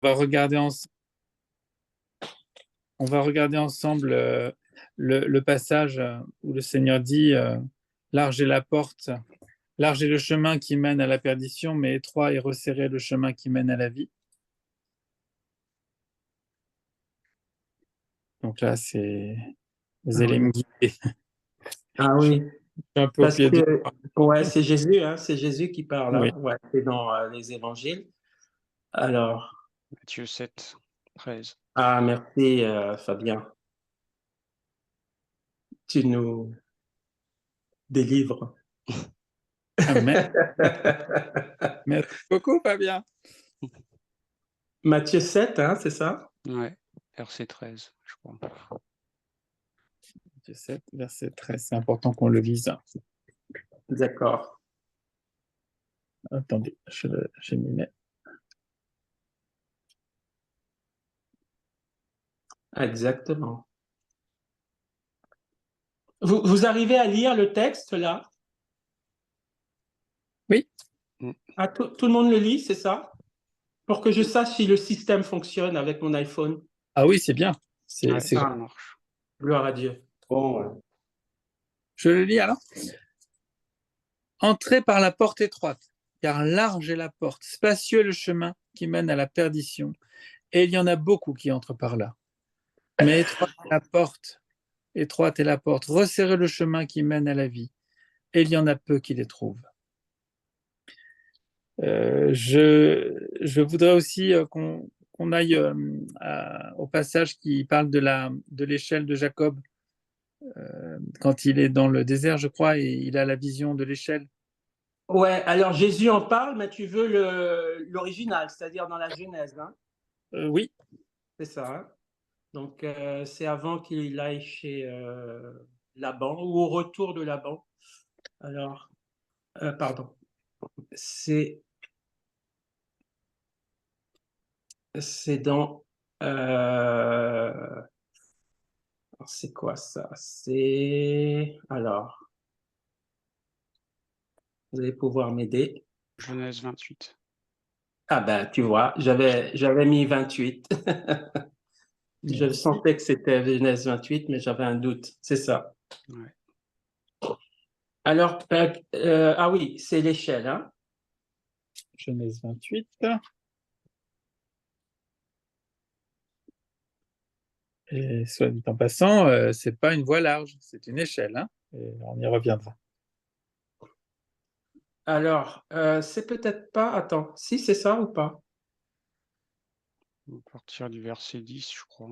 On va regarder, on va regarder ensemble le passage où le Seigneur dit large est la porte, large est le chemin qui mène à la perdition, mais étroit et resserré le chemin qui mène à la vie. Donc là, vous allez me guider. Ah oui, Un peu au parce pied du... que ouais, c'est Jésus, hein, c'est Jésus qui parle, Oui. hein. Ouais, c'est dans les évangiles. Alors, Matthieu 7, 13. ah merci Fabien, tu nous délivres. Amen. Merci beaucoup, Fabien. Matthieu 7, hein, c'est ça? Ouais, verset 13, je crois. Matthieu 7, verset 13. C'est important qu'on le lise. D'accord. Attendez, je m'y mets. Exactement. Vous arrivez à lire le texte là? Oui. Ah, tout le monde le lit, c'est ça? Pour que je sache si le système fonctionne avec mon iPhone. Ah oui, c'est bien. Ouais, C'est ça bon. marche. Gloire à Dieu. Bon, ouais. Je le lis alors. Entrez par la porte étroite, car large est la porte, spacieux le chemin qui mène à la perdition, et il y en a beaucoup qui entrent par là. Mais étroite est la porte, resserrez le chemin qui mène à la vie, et il y en a peu qui les trouvent. Je voudrais aussi qu'on aille au passage qui parle de l'échelle de Jacob, quand il est dans le désert, je crois, et il a la vision de l'échelle. Ouais, alors Jésus en parle, mais tu veux l'original, c'est-à-dire dans la Genèse, hein? Oui. C'est ça, hein? Donc, c'est avant qu'il aille chez Laban ou au retour de Laban. Alors, pardon, c'est dans... c'est quoi ça? C'est... Alors, vous allez pouvoir m'aider. Genèse 28. Ah ben, tu vois, j'avais mis 28. Je sentais que c'était Genèse 28, mais j'avais un doute. C'est ça. Ouais. Alors, ah oui, c'est l'échelle, hein? Genèse 28. Et soit dit en passant, c'est pas une voie large, c'est une échelle, hein, et on y reviendra. Alors, c'est peut-être pas... Attends, si c'est ça ou pas? À partir du verset 10, je crois.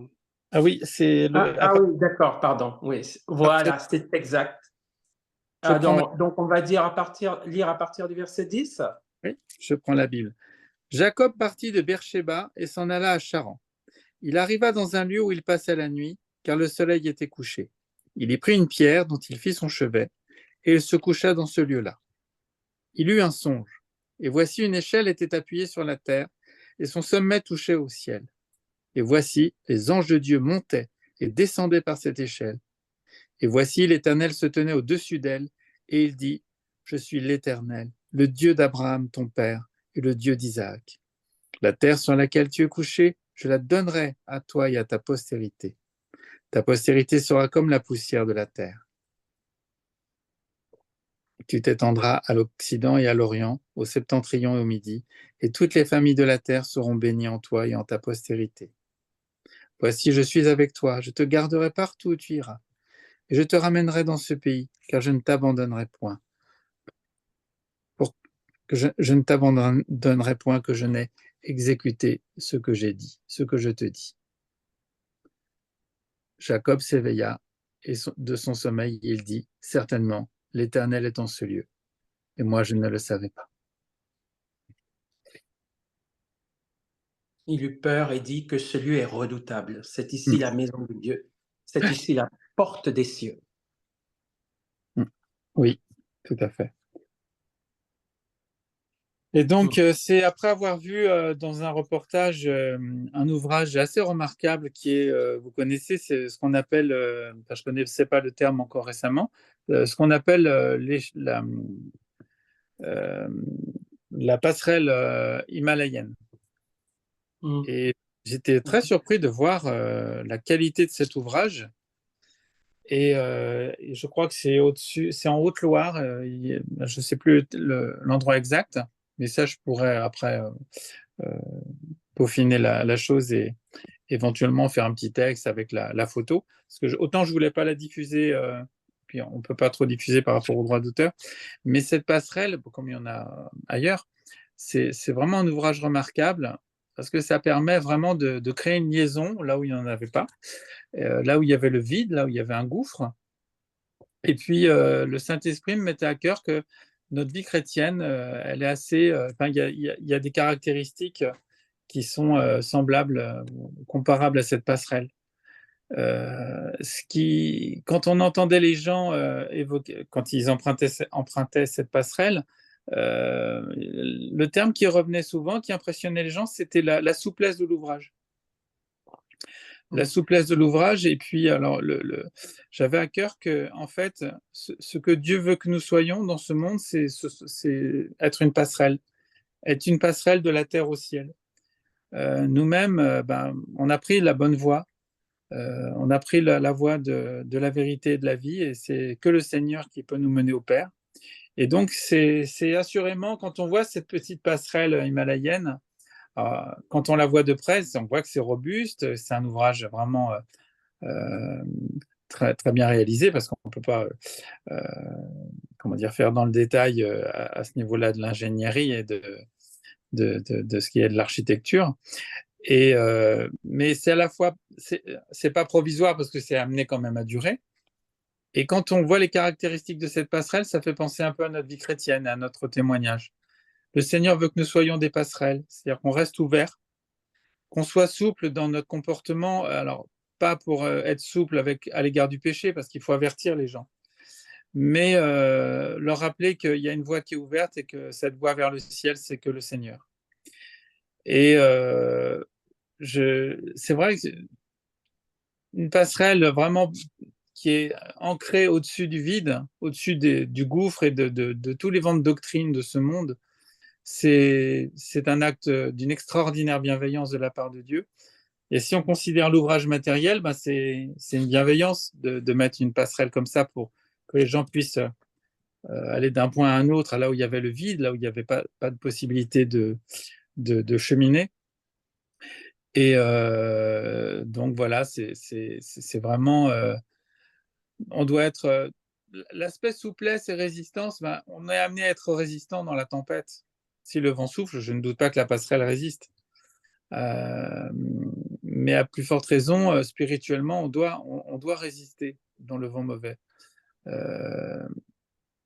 Ah oui, c'est Ah oui, d'accord, pardon. Oui, voilà, c'est exact. Je prends Donc, on va dire lire à partir du verset 10. oui, je prends la Bible. Jacob partit de Beersheba et s'en alla à Charan. Il arriva dans un lieu où il passa la nuit, car le soleil était couché. Il y prit une pierre dont il fit son chevet, et il se coucha dans ce lieu-là. Il eut un songe, et voici une échelle était appuyée sur la terre, et son sommet touchait au ciel. Et voici, les anges de Dieu montaient et descendaient par cette échelle. Et voici, l'Éternel se tenait au-dessus d'elle, et il dit, je suis l'Éternel, le Dieu d'Abraham, ton père, et le Dieu d'Isaac. La terre sur laquelle tu es couché, je la donnerai à toi et à ta postérité. Ta postérité sera comme la poussière de la terre. Tu t'étendras à l'Occident et à l'Orient, au septentrion et au Midi, et toutes les familles de la terre seront bénies en toi et en ta postérité. Voici, je suis avec toi, je te garderai partout où tu iras, et je te ramènerai dans ce pays, car je ne t'abandonnerai point. Pour que je ne t'abandonnerai point que je n'ai exécuté ce que j'ai dit, ce que je te dis. Jacob s'éveilla, et de son sommeil, il dit, certainement, l'Éternel est en ce lieu, et moi je ne le savais pas. Il eut peur et dit que ce lieu est redoutable. C'est ici la maison de Dieu. C'est ici la porte des cieux. Oui, tout à fait. Et donc, c'est après avoir vu dans un reportage un ouvrage assez remarquable qui est, vous connaissez, c'est ce qu'on appelle, enfin, je ne connaissais pas le terme encore récemment, ce qu'on appelle euh, la passerelle himalayenne. Et j'étais très surpris de voir la qualité de cet ouvrage. Et je crois que c'est au-dessus, c'est en Haute-Loire. Je ne sais plus l'endroit exact, mais ça, je pourrais après euh, peaufiner la chose et éventuellement faire un petit texte avec la photo. Parce que autant je voulais pas la diffuser, puis on peut pas trop diffuser par rapport aux droits d'auteur, mais cette passerelle, comme il y en a ailleurs, c'est vraiment un ouvrage remarquable parce que ça permet vraiment de créer une liaison là où il n'y en avait pas, là où il y avait le vide, là où il y avait un gouffre. Et puis le Saint-Esprit me mettait à cœur que notre vie chrétienne, elle est assez, enfin, il y a des caractéristiques qui sont semblables, comparables à cette passerelle. Quand on entendait les gens évoquer, quand ils empruntaient cette passerelle, le terme qui revenait souvent, qui impressionnait les gens, c'était la souplesse de l'ouvrage. La souplesse de l'ouvrage, et puis alors j'avais à cœur que, en fait, ce que Dieu veut que nous soyons dans ce monde, c'est être une passerelle de la terre au ciel. Nous-mêmes, on a pris la bonne voie. On a pris la voie de la vérité et de la vie, et c'est que le Seigneur qui peut nous mener au Père. Et donc, c'est assurément, quand on voit cette petite passerelle himalayenne, quand on la voit de près, on voit que c'est robuste, c'est un ouvrage vraiment euh, très, très bien réalisé, parce qu'on ne peut pas euh, comment dire, faire dans le détail à ce niveau-là de l'ingénierie et de ce qui est de l'architecture. Mais c'est à la fois, c'est pas provisoire parce que c'est amené quand même à durer. Et quand on voit les caractéristiques de cette passerelle, ça fait penser un peu à notre vie chrétienne, à notre témoignage. Le Seigneur veut que nous soyons des passerelles, c'est-à-dire qu'on reste ouvert, qu'on soit souple dans notre comportement. Alors, pas pour être souple à l'égard du péché, parce qu'il faut avertir les gens, mais leur rappeler qu'il y a une voie qui est ouverte et que cette voie vers le ciel, c'est que le Seigneur. Et c'est vrai que une passerelle vraiment qui est ancrée au-dessus du vide, au-dessus du gouffre et de tous les vents de doctrine de ce monde, c'est un acte d'une extraordinaire bienveillance de la part de Dieu. Et si on considère l'ouvrage matériel, c'est une bienveillance de mettre une passerelle comme ça pour que les gens puissent aller d'un point à un autre, là où il y avait le vide, là où il n'y avait pas de possibilité de cheminer. Et donc voilà, c'est vraiment, on doit être, l'aspect souplesse et résistance, on est amené à être résistant dans la tempête. Si le vent souffle, je ne doute pas que la passerelle résiste. Euh, mais à plus forte raison, spirituellement, on doit résister dans le vent mauvais. Euh,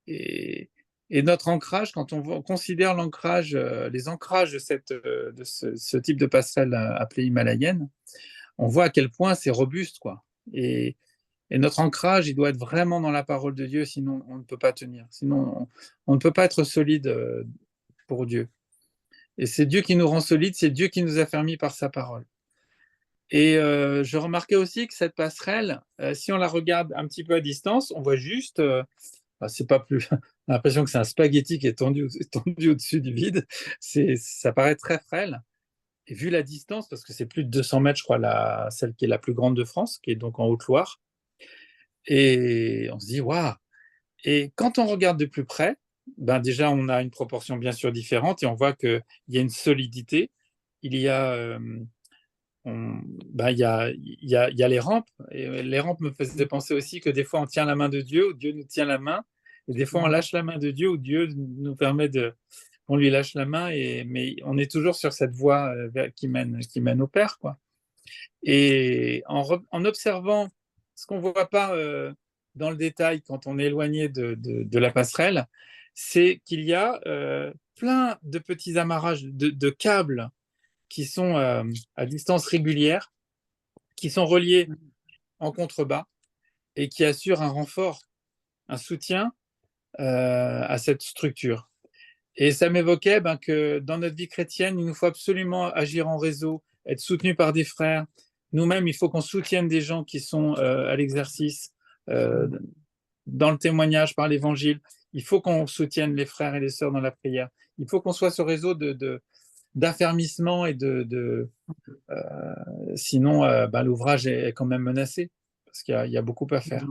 et, et notre ancrage, quand on considère l'ancrage, les ancrages de ce type de passerelle appelée himalayenne, on voit à quel point c'est robuste, quoi. Et notre ancrage, il doit être vraiment dans la parole de Dieu, sinon on ne peut pas tenir. Sinon, on ne peut pas être solide pour Dieu. Et c'est Dieu qui nous rend solide, c'est Dieu qui nous a fermis par sa parole. Et je remarquais aussi que cette passerelle, si on la regarde un petit peu à distance, on voit juste, c'est pas plus, on a l'impression que c'est un spaghetti qui est tendu au-dessus du vide. Ça paraît très frêle. Et vu la distance, parce que c'est plus de 200 mètres, je crois, celle qui est la plus grande de France, qui est donc en Haute-Loire, et on se dit, waouh! Et quand on regarde de plus près, déjà, on a une proportion bien sûr différente et on voit qu'il y a une solidité. Il y a, il y a les rampes. Et les rampes me faisaient penser aussi que des fois, on tient la main de Dieu, ou Dieu nous tient la main. Et des fois, on lâche la main de Dieu, ou Dieu nous permet on lui lâche la main. Mais on est toujours sur cette voie qui mène au Père, quoi. Et en observant ce qu'on ne voit pas dans le détail quand on est éloigné de la passerelle, c'est qu'il y a plein de petits amarrages de câbles qui sont à distance régulière, qui sont reliés en contrebas et qui assurent un renfort, un soutien à cette structure. Et ça m'évoquait que dans notre vie chrétienne, il nous faut absolument agir en réseau, être soutenu par des frères. Nous-mêmes, il faut qu'on soutienne des gens qui sont à l'exercice, euh, dans le témoignage par l'évangile. Il faut qu'on soutienne les frères et les sœurs dans la prière. Il faut qu'on soit ce réseau d'affermissement sinon l'ouvrage est quand même menacé parce qu'il y a beaucoup à faire.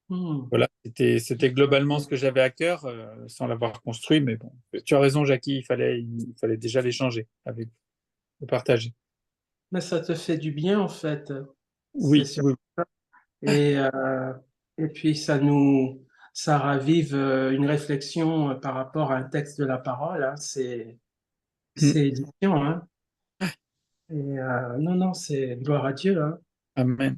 Hmm. Voilà, c'était globalement ce que j'avais à cœur sans l'avoir construit, mais bon, tu as raison, Jackie, il fallait déjà l'échanger avec le partager. Mais ça te fait du bien, en fait. C'est Oui, sûr. oui, Et, et puis, ça ravive une réflexion par rapport à un texte de la parole. Hein. oui. C'est édifiant. Hein. Et non, non, c'est gloire à Dieu. Hein. Amen.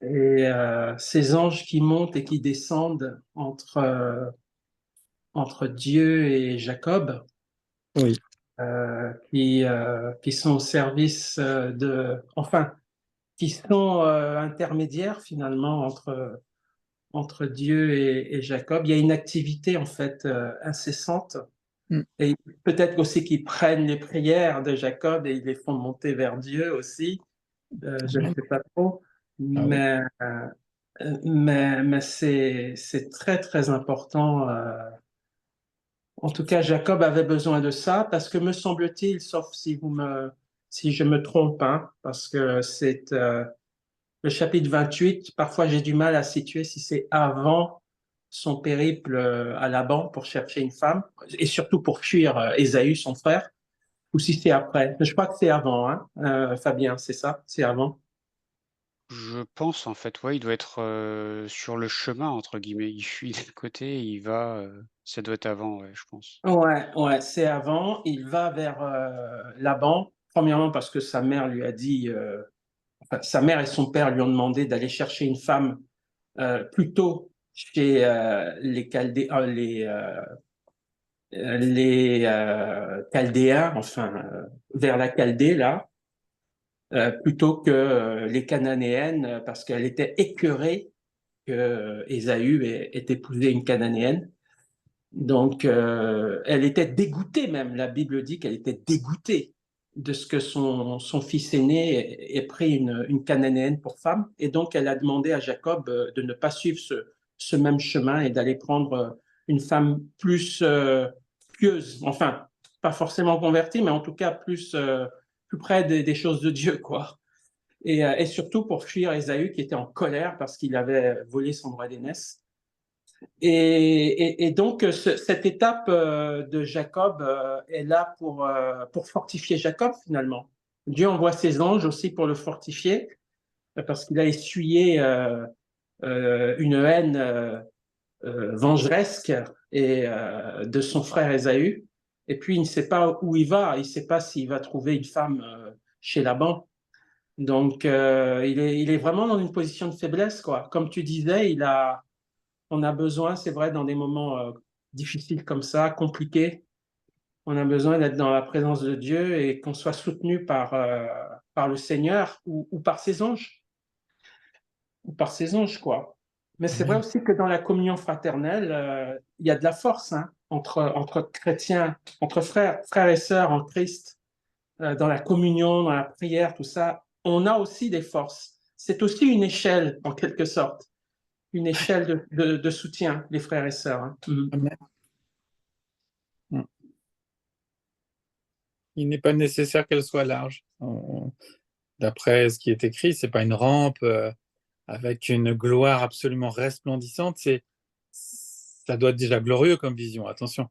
Et ces anges qui montent et qui descendent entre Dieu et Jacob, Oui, qui sont au service enfin, qui sont intermédiaires finalement entre Dieu et Jacob. Il y a une activité en fait incessante. Mm. Et peut-être aussi qu'ils prennent les prières de Jacob et ils les font monter vers Dieu aussi. Je ne Amen. sais pas trop. Ah oui. Mais c'est très, très important. En tout cas, Jacob avait besoin de ça parce que me semble-t-il, sauf si je me trompe, hein, parce que c'est le chapitre 28, parfois j'ai du mal à situer si c'est avant son périple à Laban pour chercher une femme et surtout pour fuir Ésaü, son frère, ou si c'est après. Je crois que c'est avant, hein, Fabien, c'est ça? C'est avant. Je pense en fait, ouais, il doit être, sur le chemin entre guillemets. Il fuit d'un côté, il va, ça doit être avant, ouais, je pense. Ouais, ouais, c'est avant. Il va vers Laban, premièrement parce que sa mère lui a dit, enfin, sa mère et son père lui ont demandé d'aller chercher une femme plutôt chez les Chaldéens, enfin vers la Chaldée là, plutôt que les Cananéennes, parce qu'elle était écœurée que Ésaü ait épousé une Cananéenne. Donc, elle était dégoûtée même. La Bible dit qu'elle était dégoûtée de ce que son fils aîné ait pris une Cananéenne pour femme. Et donc, elle a demandé à Jacob de ne pas suivre ce même chemin et d'aller prendre une femme plus pieuse. Enfin, pas forcément convertie, mais en tout cas plus près des choses de Dieu, quoi. Et surtout pour fuir Ésaü qui était en colère parce qu'il avait volé son droit d'aînesse. Et donc, cette étape de Jacob est là pour fortifier Jacob, finalement. Dieu envoie ses anges aussi pour le fortifier, parce qu'il a essuyé une haine vengeresque de son frère Ésaü. Et puis, il ne sait pas où il va. Il ne sait pas s'il va trouver une femme chez Laban. Donc, il est vraiment dans une position de faiblesse, quoi. Comme tu disais, on a besoin, c'est vrai, dans des moments difficiles comme ça, compliqués, on a besoin d'être dans la présence de Dieu et qu'on soit soutenu par le Seigneur ou par ses anges, quoi. Mais c'est vrai Amen. aussi que dans la communion fraternelle, il y a de la force hein, entre chrétiens, entre frères et sœurs en Christ, dans la communion, dans la prière, tout ça. On a aussi des forces. C'est aussi une échelle, en quelque sorte, une échelle de soutien, les frères et sœurs. Hein. Amen. Il n'est pas nécessaire qu'elle soit large. D'après ce qui est écrit, c'est pas une rampe avec une gloire absolument resplendissante. Ça doit être déjà glorieux comme vision, attention.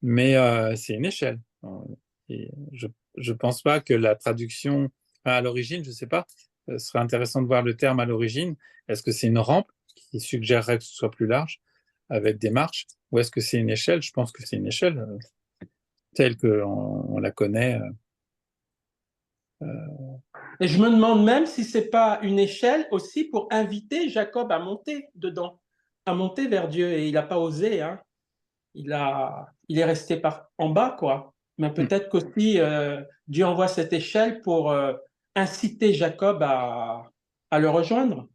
Mais c'est une échelle. Et je pense pas que la traduction à l'origine, je sais pas, ce serait intéressant de voir le terme à l'origine. Est-ce que c'est une rampe qui suggérerait que ce soit plus large avec des marches, ou est-ce que c'est une échelle? Je pense que c'est une échelle telle qu'on la connaît. Et je me demande même si c'est pas une échelle aussi pour inviter Jacob à monter dedans, à monter vers Dieu. Et il n'a pas osé, hein. Il est resté en bas, quoi. Mais Hmm. peut-être qu'aussi Dieu envoie cette échelle pour inciter Jacob à le rejoindre,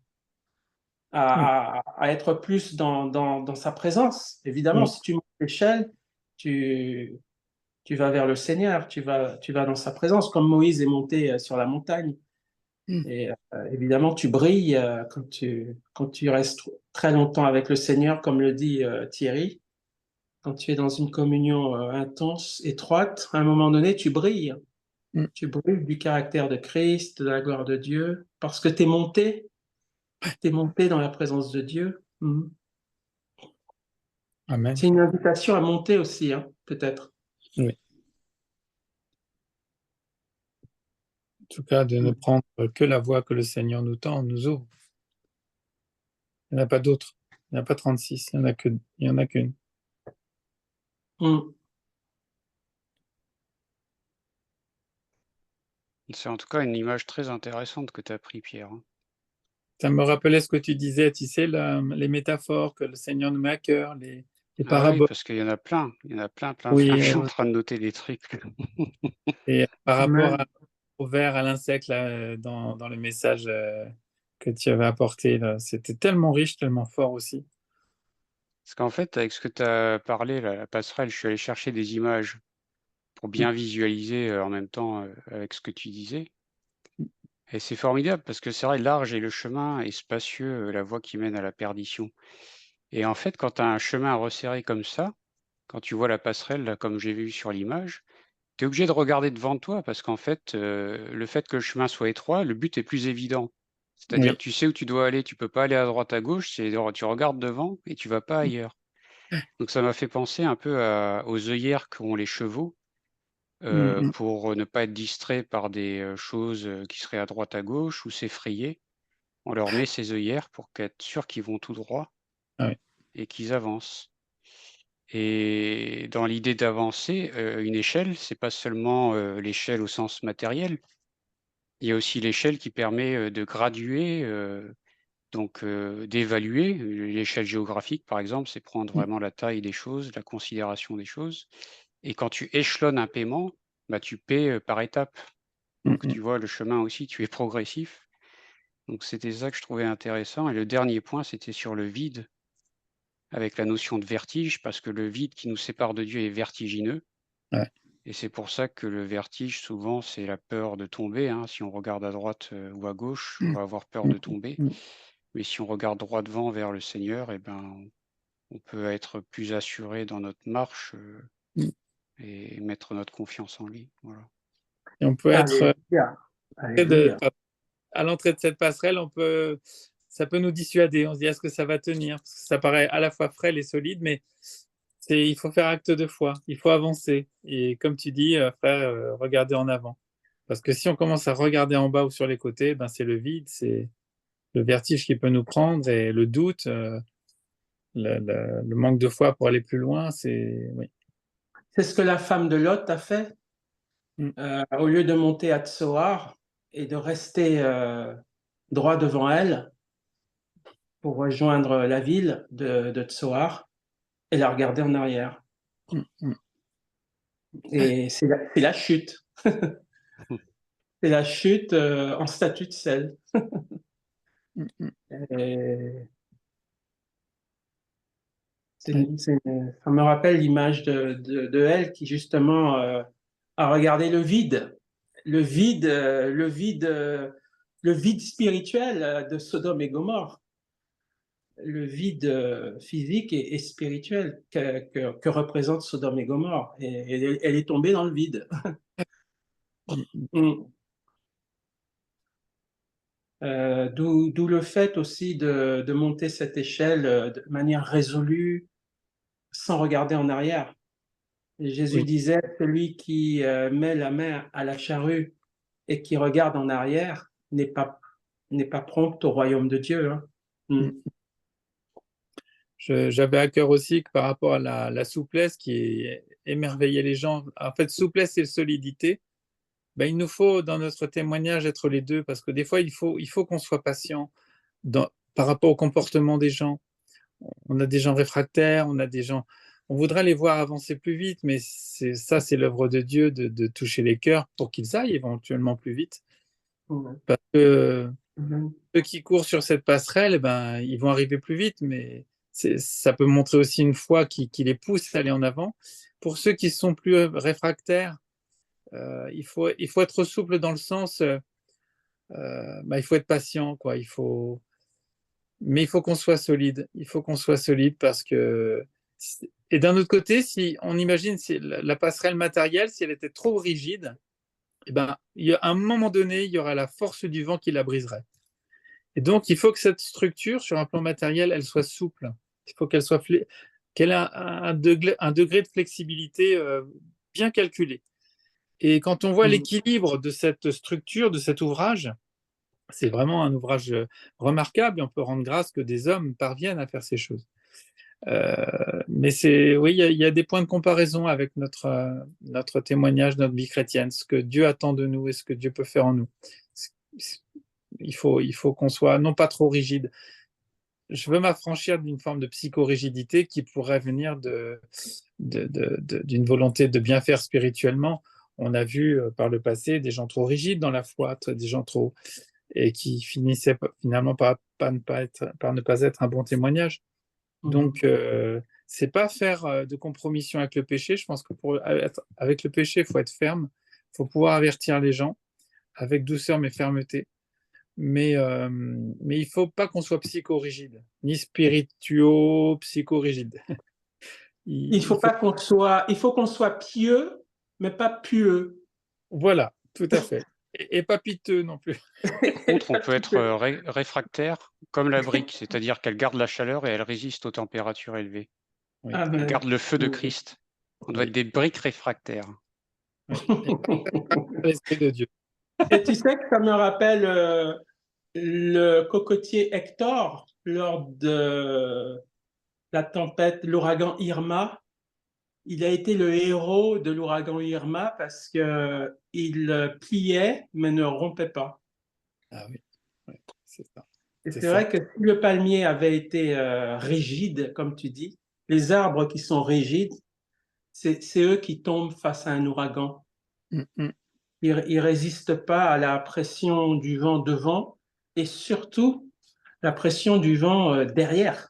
Oui, à être plus dans sa présence. Évidemment, oui, si tu montes l'échelle, tu, tu vas vers le Seigneur, tu vas dans sa présence, comme Moïse est monté sur la montagne. hmm. Et évidemment, tu brilles quand tu restes très longtemps avec le Seigneur, comme le dit Thierry. Quand tu es dans une communion intense, étroite, à un moment donné, tu brilles. Tu brilles du caractère de Christ, de la gloire de Dieu, parce que tu es monté dans la présence de Dieu. Amen. C'est une invitation à monter aussi, hein, peut-être. Oui. En tout cas, de ne prendre que la voie que le Seigneur nous tend, nous ouvre. Il n'y en a pas d'autres. Il n'y en a pas 36, il n'y en a qu'une. Il y en a qu'une. C'est en tout cas une image très intéressante que tu as pris, Pierre. Ça me rappelait ce que tu disais, tu sais, les métaphores que le Seigneur nous met à cœur, les Ah oui, paraboles. parce qu'il y en a plein. Il y en a plein. Oui, Je suis en train de noter des trucs. et par rapport au vers, à l'insecte, là, dans le message que tu avais apporté, là, c'était tellement riche, tellement fort aussi. Parce qu'en fait, avec ce que tu as parlé, là, la passerelle, je suis allé chercher des images pour bien visualiser en même temps avec ce que tu disais. Et c'est formidable parce que c'est vrai, large et le chemin est spacieux, la voie qui mène à la perdition. Et en fait, quand tu as un chemin resserré comme ça, quand tu vois la passerelle, là, comme j'ai vu sur l'image, tu es obligé de regarder devant toi parce qu'en fait, le fait que le chemin soit étroit, le but est plus évident. C'est-à-dire Oui, que tu sais où tu dois aller, tu peux pas aller à droite, à gauche, tu regardes devant et tu vas pas ailleurs. Donc ça m'a fait penser un peu aux œillères qu'ont les chevaux pour ne pas être distrait par des choses qui seraient à droite, à gauche ou s'effrayer. On leur met ces œillères pour être sûr qu'ils vont tout droit oui, et qu'ils avancent. Et dans l'idée d'avancer, une échelle, c'est pas seulement l'échelle au sens matériel. Il y a aussi l'échelle qui permet de graduer, donc d'évaluer. L'échelle géographique, par exemple, c'est prendre vraiment la taille des choses, la considération des choses. Et quand tu échelonnes un paiement, bah, tu paies par étapes. Donc tu vois, le chemin aussi, tu es progressif. Donc c'était ça que je trouvais intéressant. Et le dernier point, c'était sur le vide, avec la notion de vertige, parce que le vide qui nous sépare de Dieu est vertigineux. ouais. Et c'est pour ça que le vertige, souvent, c'est la peur de tomber, hein. Si on regarde à droite ou à gauche, on va avoir peur de tomber. Mais si on regarde droit devant vers le Seigneur, eh ben, on peut être plus assuré dans notre marche et mettre notre confiance en lui. Voilà. Et on peut être Alléluia. Alléluia. à l'entrée de cette passerelle, ça peut nous dissuader. On se dit, est-ce que ça va tenir? Parce que ça paraît à la fois frêle et solide, mais il faut faire acte de foi, il faut avancer. Et comme tu dis, frère, regarder en avant. Parce que si on commence à regarder en bas ou sur les côtés, ben c'est le vide, c'est le vertige qui peut nous prendre et le doute, le manque de foi pour aller plus loin, oui. C'est ce que la femme de Lot a fait. Mm, Au lieu de monter à Tsoar et de rester droit devant elle pour rejoindre la ville de Tsoar, elle a regardé en arrière. mm, mm, Et c'est la chute. C'est la chute en statut de sel. mm, mm. Et Oui, ça me rappelle l'image de elle qui justement a regardé le vide, le vide spirituel de Sodome et Gomorrhe, le vide physique et spirituel que représente Sodome et Gomorrhe. Et elle est tombée dans le vide. mm, mm. Mm. D'où le fait aussi de monter cette échelle de manière résolue, sans regarder en arrière. Et Jésus Oui, disait, celui qui met la main à la charrue et qui regarde en arrière n'est pas prompt au royaume de Dieu. Hein. Mm. mm. J'avais à cœur aussi que par rapport à la souplesse qui émerveillait les gens, en fait, souplesse et solidité, ben, il nous faut dans notre témoignage être les deux, parce que des fois, il faut qu'on soit patient par rapport au comportement des gens. On a des gens réfractaires, on a des gens. On voudrait les voir avancer plus vite, mais c'est l'œuvre de Dieu de toucher les cœurs pour qu'ils aillent éventuellement plus vite. Mm. Parce que Mm. ceux qui courent sur cette passerelle, eh ben, ils vont arriver plus vite, mais ça peut montrer aussi une foi qui les pousse à aller en avant. Pour ceux qui sont plus réfractaires, il faut être souple dans le sens, bah, il faut être patient, quoi. Mais il faut qu'on soit solide. Il faut qu'on soit solide parce que Et d'un autre côté, si on imagine si la passerelle matérielle, si elle était trop rigide, eh ben, à un moment donné, il y aura la force du vent qui la briserait. Et donc, il faut que cette structure, sur un plan matériel, elle soit souple. Il faut qu'elle ait un degré de flexibilité bien calculé. Et quand on voit l'équilibre de cette structure, de cet ouvrage, c'est vraiment un ouvrage remarquable et on peut rendre grâce que des hommes parviennent à faire ces choses. Mais oui, il y a des points de comparaison avec notre témoignage, notre vie chrétienne, ce que Dieu attend de nous et ce que Dieu peut faire en nous. Il faut qu'on soit non pas trop rigide. Je veux m'affranchir d'une forme de psychorigidité qui pourrait venir d'une volonté de bien faire spirituellement. On a vu par le passé des gens trop rigides dans la foi, des gens trop et qui finissaient finalement par ne pas être un bon témoignage. Donc, c'est pas faire de compromission avec le péché. Je pense que avec le péché, il faut être ferme. Il faut pouvoir avertir les gens avec douceur mais fermeté. Mais il ne faut pas qu'on soit psychorigide, ni psychorigide. Il faut qu'on soit pieux, mais pas pieux. Voilà, tout à fait. Et pas piteux non plus. Par contre, on peut être réfractaire comme la brique, c'est-à-dire qu'elle garde la chaleur et elle résiste aux températures élevées. Oui. Ah Elle ben, garde le feu de Christ. On doit être des briques réfractaires. L'Esprit de Dieu. Et tu sais que ça me rappelle le cocotier Hector lors de la tempête, l'ouragan Irma. Il a été le héros de l'ouragan Irma parce que il pliait mais ne rompait pas. Ah oui, ouais, c'est ça. Et C'est c'est ça. vrai que si le palmier avait été rigide, comme tu dis, les arbres qui sont rigides, c'est eux qui tombent face à un ouragan. Ils ne résistent pas à la pression du vent devant et surtout la pression du vent derrière,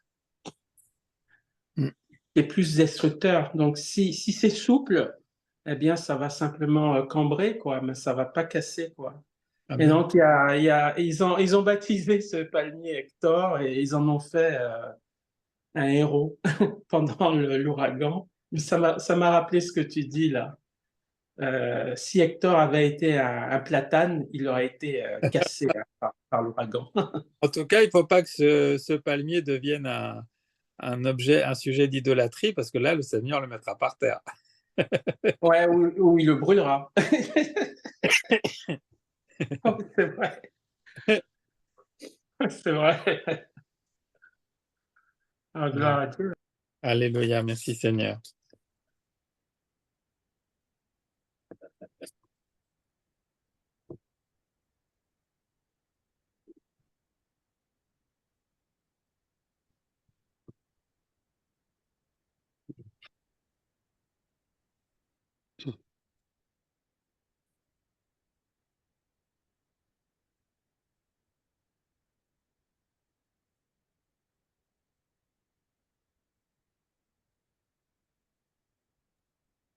qui est plus destructeur. Donc, si c'est souple, eh bien, ça va simplement cambrer, quoi, mais ça va pas casser, quoi. Et Amen. donc, ils ont baptisé ce palmier Hector et ils en ont fait un héros pendant l'ouragan. Ça m'a rappelé ce que tu dis là. Si Hector avait été un platane, il aurait été cassé par l'ouragan. En tout cas, il ne faut pas que ce palmier devienne un sujet d'idolâtrie, parce que là, le Seigneur le mettra par terre. Ouais, ou il le brûlera. C'est vrai. C'est vrai. Ah, gloire à Dieu. Alléluia, merci Seigneur.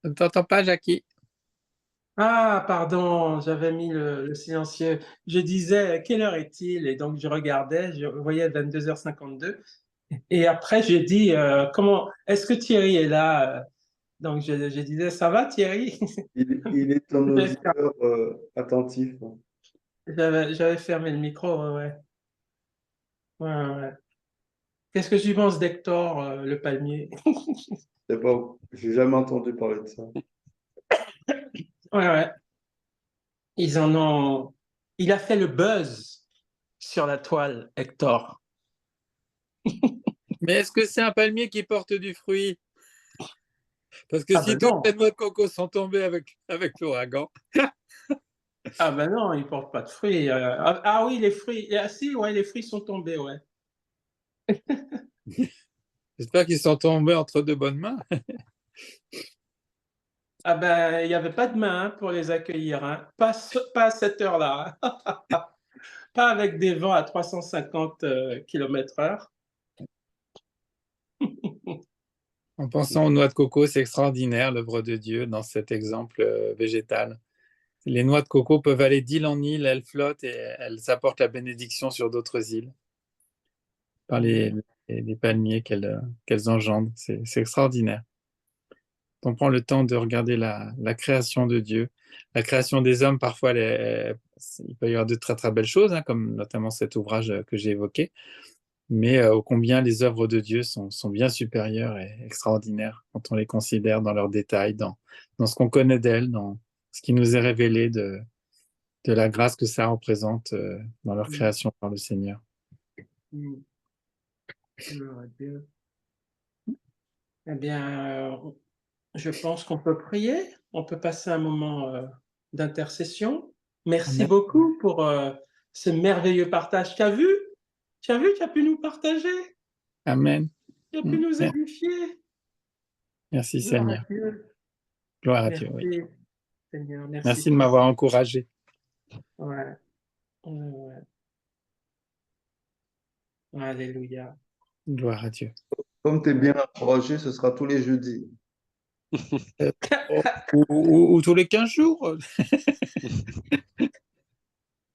Je ne t'entends pas, Jackie. Ah, pardon, j'avais mis le silencieux. Je disais, quelle heure est-il? Et donc, je regardais, je voyais 22h52. Et après, j'ai dit, est-ce que Thierry est là? Donc, je disais, ça va, Thierry? Il est un auditeur attentif. J'avais fermé le micro, ouais. Ouais, ouais. Qu'est-ce que tu penses d'Hector, le palmier? C'est pas, j'ai jamais entendu parler de ça. Ouais, ouais. Il a fait le buzz sur la toile, Hector. Mais est-ce que c'est un palmier qui porte du fruit? Parce que Ah si ben toutes non. les noix de coco sont tombées avec l'ouragan. Ah ben non, il porte pas de fruits. Ah oui, les fruits. Ah si, ouais, les fruits sont tombés, ouais. J'espère qu'ils sont tombés entre de bonnes mains. Ah ben, il n'y avait pas de main pour les accueillir, hein. Pas à cette heure-là, hein. Pas avec des vents à 350 km/h. En pensant aux noix de coco, c'est extraordinaire l'œuvre de Dieu dans cet exemple végétal. Les noix de coco peuvent aller d'île en île, elles flottent et elles apportent la bénédiction sur d'autres îles par des palmiers qu'elles engendrent. C'est extraordinaire. On prend le temps de regarder la création de Dieu. La création des hommes, parfois, il peut y avoir de très très belles choses, hein, comme notamment cet ouvrage que j'ai évoqué, mais ô combien les œuvres de Dieu sont bien supérieures et extraordinaires quand on les considère dans leurs détails, dans ce qu'on connaît d'elles, dans ce qui nous est révélé de la grâce que ça représente dans leur création par le Seigneur. Gloire à Dieu. Eh bien, je pense qu'on peut prier, on peut passer un moment d'intercession. Merci Amen. beaucoup pour ce merveilleux partage. Tu as vu, tu as pu nous partager, Amen. tu as pu nous édifier. Merci Gloire Seigneur. à Dieu. Gloire à Merci, Dieu. Oui. Seigneur. Merci de m'avoir encouragé. Ouais. Alléluia. Gloire à Dieu. Comme tu es bien encouragé, ce sera tous les jeudis. Ou tous les 15 jours.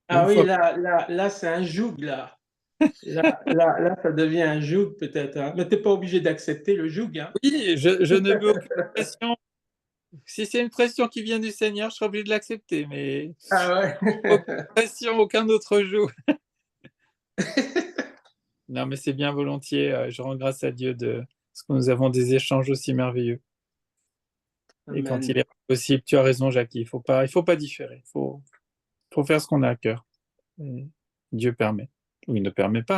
Ah Une oui, fois. là c'est un joug, là. Là, ça devient un joug, peut-être. Hein. Mais tu n'es pas obligé d'accepter le joug. Hein. Oui, je ne veux aucune pression. Si c'est une pression qui vient du Seigneur, je serai obligé de l'accepter, mais Ah ouais. aucune pression, aucun autre jour. Non, mais c'est bien volontiers. Je rends grâce à Dieu parce que nous avons des échanges aussi merveilleux. Et quand il est possible, tu as raison, Jackie, il faut pas différer. Il faut faire ce qu'on a à cœur. Et Dieu permet. Ou il ne permet pas.